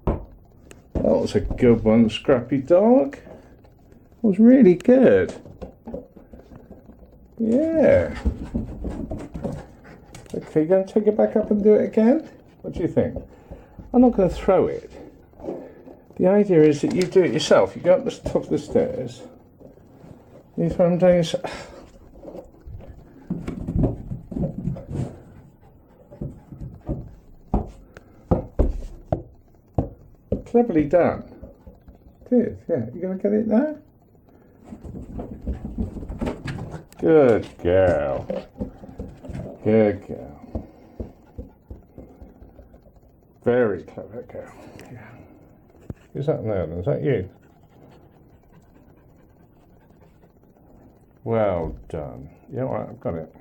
That was a good one, Scrappy dog. It was really good. Yeah. Okay, you going to take it back up and do it again? What do you think? I'm not going to throw it. The idea is that you do it yourself. You go up the top of the stairs. You throw them down yourself. Cleverly done. Good, yeah. You going to get it now? Good girl. Good girl. Very clever girl. Yeah. Who's that now then? Is that you? Well done. Yeah, all right, I've got it.